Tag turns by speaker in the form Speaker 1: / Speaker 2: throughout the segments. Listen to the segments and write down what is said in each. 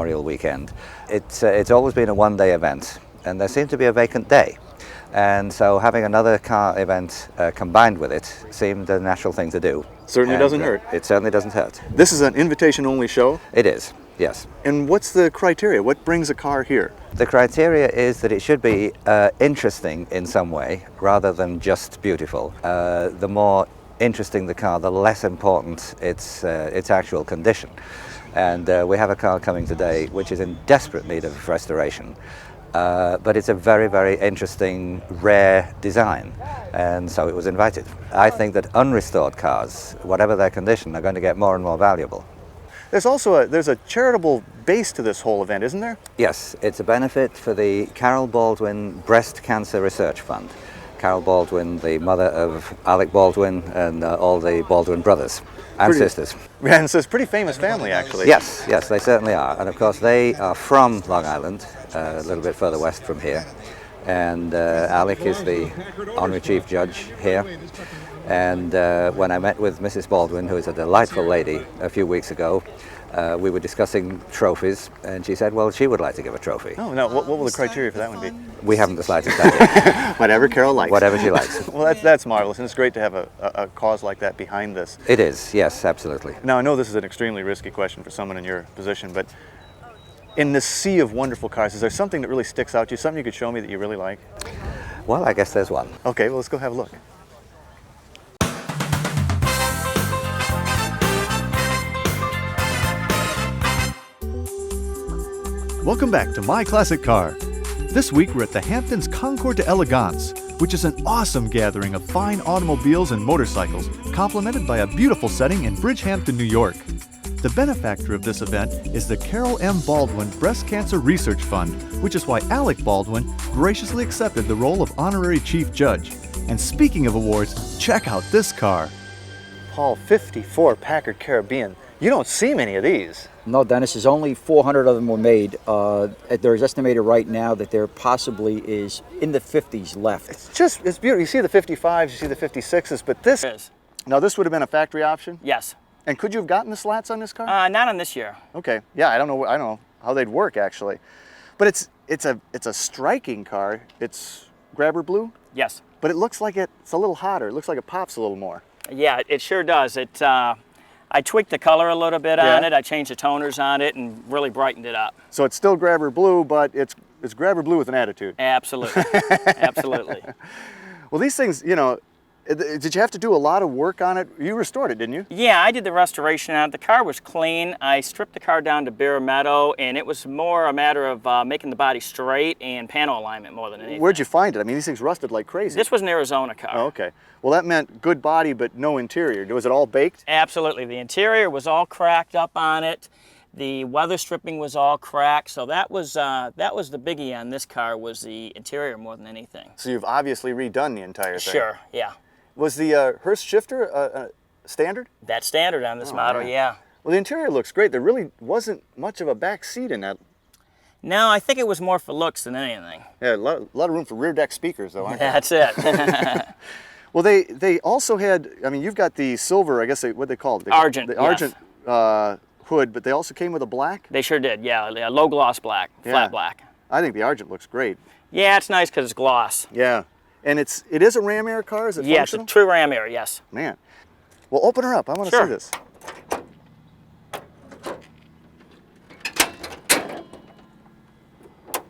Speaker 1: Memorial Weekend. It's always been a one-day event, and there seemed to be a vacant day. And so having another car event combined with it seemed a natural thing to do.
Speaker 2: Certainly doesn't hurt.
Speaker 1: It certainly doesn't hurt.
Speaker 2: This is an invitation-only show?
Speaker 1: It is, yes.
Speaker 2: And what's the criteria? What brings a car here?
Speaker 1: The criteria is that it should be interesting in some way, rather than just beautiful. The more interesting the car, the less important its actual condition. And we have a car coming today which is in desperate need of restoration. But it's a very, very interesting, rare design, and so it was invited. I think that unrestored cars, whatever their condition, are going to get more and more valuable.
Speaker 2: There's also a charitable base to this whole event, isn't there?
Speaker 1: Yes, it's a benefit for the Carol Baldwin Breast Cancer Research Fund. Carol Baldwin, the mother of Alec Baldwin and all the Baldwin brothers and sisters.
Speaker 2: Yeah, and so it's a pretty famous family, actually.
Speaker 1: Yes, yes, they certainly are. And of course, they are from Long Island, a little bit further west from here. And Alec is the honorary chief judge here. And when I met with Mrs. Baldwin, who is a delightful lady, a few weeks ago, we were discussing trophies, and she said, well, she would like to give a trophy.
Speaker 2: Oh, no, what will the criteria for that one be?
Speaker 1: We haven't the slightest idea.
Speaker 2: Whatever Carol likes.
Speaker 1: Whatever she likes.
Speaker 2: Well, that's marvelous, and it's great to have a cause like that behind this.
Speaker 1: It is, yes, absolutely.
Speaker 2: Now, I know this is an extremely risky question for someone in your position, but in this sea of wonderful cars, is there something that really sticks out to you, something you could show me that you really like?
Speaker 1: Well, I guess there's one.
Speaker 2: Okay, well, let's go have a look.
Speaker 3: Welcome back to My Classic Car. This week we're at the Hamptons Concours d'Elegance, which is an awesome gathering of fine automobiles and motorcycles, complemented by a beautiful setting in Bridgehampton, New York. The benefactor of this event is the Carol M. Baldwin Breast Cancer Research Fund, which is why Alec Baldwin graciously accepted the role of honorary chief judge. And speaking of awards, check out this car.
Speaker 2: Paul, 54 Packard Caribbean. You don't see many of these.
Speaker 4: No, Dennis, there's only 400 of them were made. There's estimated right now that there possibly is in the 50s left.
Speaker 2: It's beautiful. You see the 55s, you see the 56s, but this is. Now this would have been a factory option?
Speaker 5: Yes.
Speaker 2: And could you have gotten the slats on this car?
Speaker 5: Not on this year.
Speaker 2: Okay. Yeah, I don't know how they'd work actually. But it's a striking car. It's grabber blue?
Speaker 5: Yes.
Speaker 2: But it looks like it's a little hotter. It looks like it pops a little more.
Speaker 5: Yeah, it sure does. I tweaked the color a little bit on it. I changed the toners on it and really brightened it up.
Speaker 2: So it's still grabber blue, but it's grabber blue with an attitude.
Speaker 5: Absolutely. Absolutely.
Speaker 2: Well, these things, you know, did you have to do a lot of work on it? You restored it, didn't you?
Speaker 5: Yeah, I did the restoration on it. The car was clean. I stripped the car down to bare metal, and it was more a matter of making the body straight and panel alignment more than anything.
Speaker 2: Where'd you find it? I mean, these things rusted like crazy.
Speaker 5: This was an Arizona car.
Speaker 2: Oh, okay. Well, that meant good body, but no interior. Was it all baked?
Speaker 5: Absolutely. The interior was all cracked up on it. The weather stripping was all cracked. So that was the biggie on this car, was the interior more than anything.
Speaker 2: So you've obviously redone the entire thing.
Speaker 5: Sure, yeah.
Speaker 2: Was the Hurst shifter standard?
Speaker 5: That's standard on this model, yeah.
Speaker 2: Well, the interior looks great. There really wasn't much of a back seat in that.
Speaker 5: No, I think it was more for looks than anything.
Speaker 2: Yeah, a lot of room for rear deck speakers, though, aren't there?
Speaker 5: That's it.
Speaker 2: Well, they also had, I mean, you've got the silver, I guess, what they call it?
Speaker 5: Argent,
Speaker 2: The Argent hood, but they also came with a black?
Speaker 5: They sure did, yeah. Low gloss black, flat black.
Speaker 2: I think the Argent looks great.
Speaker 5: Yeah, it's nice because it's gloss.
Speaker 2: Yeah. And it is a Ram Air car? Is it
Speaker 5: Yeah,
Speaker 2: functional?
Speaker 5: it's a true Ram Air, yes.
Speaker 2: Man. Well, open her up. I want to
Speaker 5: Sure.
Speaker 2: see this.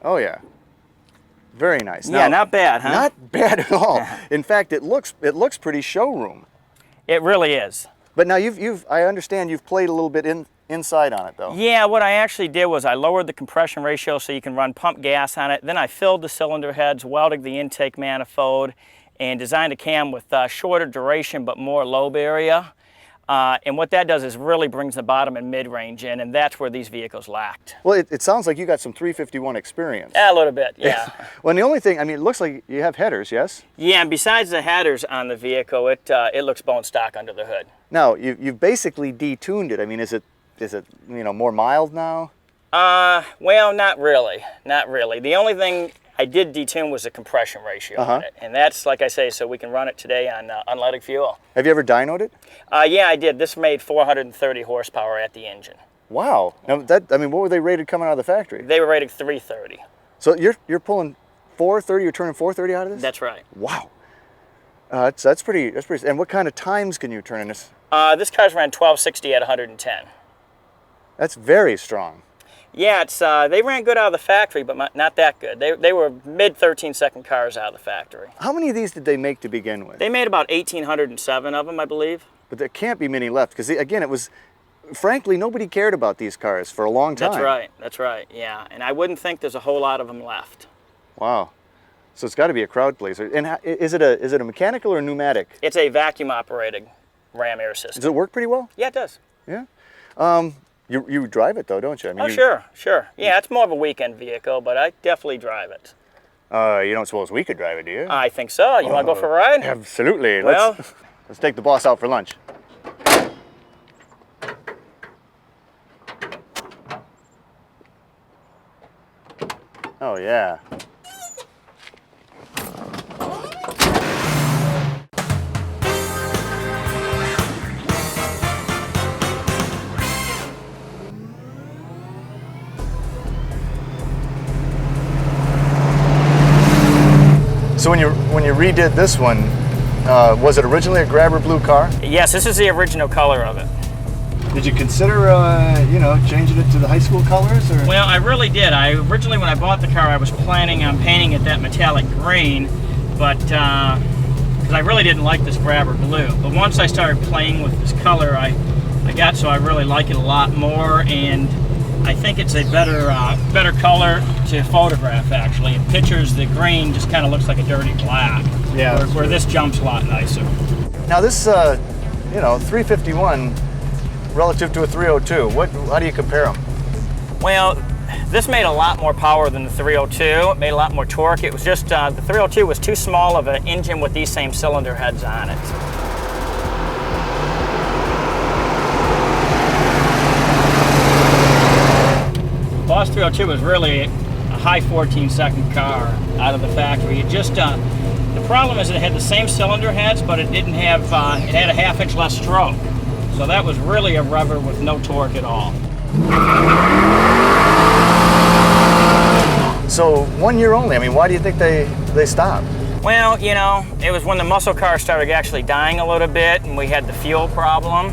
Speaker 2: Oh, yeah. Very nice.
Speaker 5: Yeah, not bad, huh?
Speaker 2: Not bad at all. In fact, it looks pretty showroom.
Speaker 5: It really is.
Speaker 2: But now I understand you've played a little bit inside on it, though.
Speaker 5: Yeah, what I actually did was I lowered the compression ratio so you can run pump gas on it. Then I filled the cylinder heads, welded the intake manifold, and designed a cam with shorter duration but more lobe area. And what that does is really brings the bottom and mid-range in, and that's where these vehicles lacked.
Speaker 2: Well, it sounds like you got some 351 experience.
Speaker 5: A little bit, yeah.
Speaker 2: Well, and the only thing, I mean, it looks like you have headers, yes?
Speaker 5: Yeah, and besides the headers on the vehicle, it looks bone stock under the hood.
Speaker 2: Now, you've basically detuned it. I mean, is it more mild now?
Speaker 5: Well, not really. Not really. The only thing I did detune was the compression ratio on it. And that's, like I say, so we can run it today on unleaded fuel.
Speaker 2: Have you ever dynoed it?
Speaker 5: Yeah, I did. This made 430 horsepower at the engine.
Speaker 2: Wow. Now that, I mean, what were they rated coming out of the factory?
Speaker 5: They were rated 330.
Speaker 2: So you're pulling 430, you're turning 430 out of this?
Speaker 5: That's right.
Speaker 2: Wow. That's pretty, and what kind of times can you turn in this?
Speaker 5: This car's ran 1260 at 110.
Speaker 2: That's very strong.
Speaker 5: Yeah, it's they ran good out of the factory, but not that good. They were mid 13-second cars out of the factory.
Speaker 2: How many of these did they make to begin with?
Speaker 5: They made about 1,807 of them, I believe.
Speaker 2: But there can't be many left, because again, it was, frankly, nobody cared about these cars for a long time.
Speaker 5: That's right, yeah. And I wouldn't think there's a whole lot of them left.
Speaker 2: Wow. So it's got to be a crowd pleaser. And is it a mechanical or pneumatic?
Speaker 5: It's a vacuum-operated ram air system.
Speaker 2: Does it work pretty well?
Speaker 5: Yeah, it does.
Speaker 2: Yeah. You drive it though, don't you? I mean,
Speaker 5: Sure. Yeah, it's more of a weekend vehicle, but I definitely drive it.
Speaker 2: You don't suppose we could drive it, do you?
Speaker 5: I think so. You want to go for a ride?
Speaker 2: Absolutely.
Speaker 5: Well,
Speaker 2: let's take the boss out for lunch. Oh yeah. So when you redid this one, was it originally a grabber blue car?
Speaker 5: yes, this is the original color of it.
Speaker 3: Did you consider, changing it to the high school colors? Or?
Speaker 5: Well, I really did. Originally, when I bought the car, I was planning on painting it that metallic green, but because I really didn't like this grabber blue. But once I started playing with this color, I got so I really like it a lot more, and I think it's a better color to photograph. Actually, in pictures, the green just kind of looks like a dirty black.
Speaker 3: Yeah.
Speaker 5: Where this jumps a lot nicer.
Speaker 2: Now this, 351 relative to a 302, how do you compare them?
Speaker 5: Well, this made a lot more power than the 302. It made a lot more torque. It was just, the 302 was too small of an engine with these same cylinder heads on it. Boss 302 was really a high 14-second car out of the factory. It just, the problem is it had the same cylinder heads, but it didn't have, it had a half-inch less stroke. So that was really a rubber with no torque at all.
Speaker 2: So 1 year only, I mean, why do you think they stopped?
Speaker 5: Well, it was when the muscle cars started actually dying a little bit and we had the fuel problem.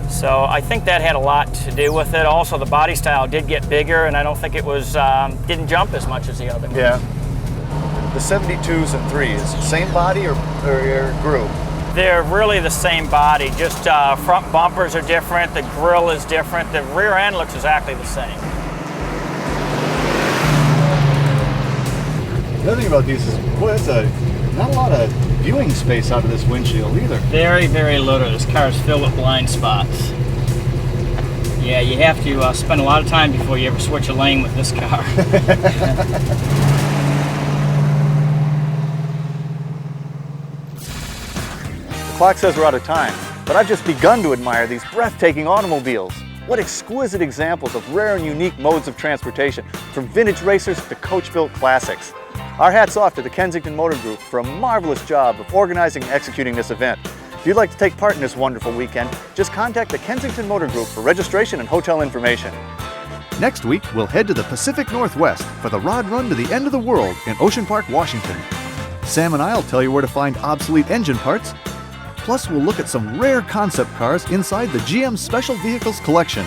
Speaker 5: So I think that had a lot to do with it. Also, the body style did get bigger, and I don't think it was didn't jump as much as the other ones.
Speaker 2: Yeah. The 72s and 3s, same body or group?
Speaker 5: They're really the same body, just front bumpers are different, the grille is different, the rear end looks exactly the same.
Speaker 3: The other thing about these is, boy, not a lot of viewing space out of this windshield either.
Speaker 5: Very, very little. This car is filled with blind spots. Yeah, you have to spend a lot of time before you ever switch a lane with this car.
Speaker 2: The clock says we're out of time, but I've just begun to admire these breathtaking automobiles. What exquisite examples of rare and unique modes of transportation, from vintage racers to coach-built classics. Our hats off to the Kensington Motor Group for a marvelous job of organizing and executing this event. If you'd like to take part in this wonderful weekend, just contact the Kensington Motor Group for registration and hotel information.
Speaker 3: Next week, we'll head to the Pacific Northwest for the Rod Run to the End of the World in Ocean Park, Washington. Sam and I will tell you where to find obsolete engine parts. Plus, we'll look at some rare concept cars inside the GM Special Vehicles collection.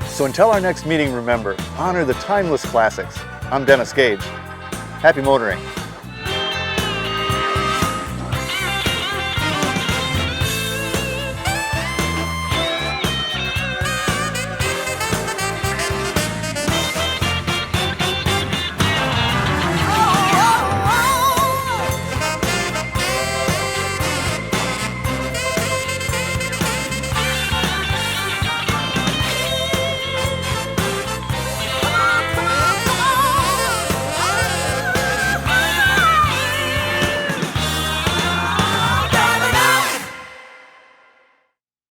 Speaker 2: So until our next meeting, remember, honor the timeless classics. I'm Dennis Gage. Happy motoring.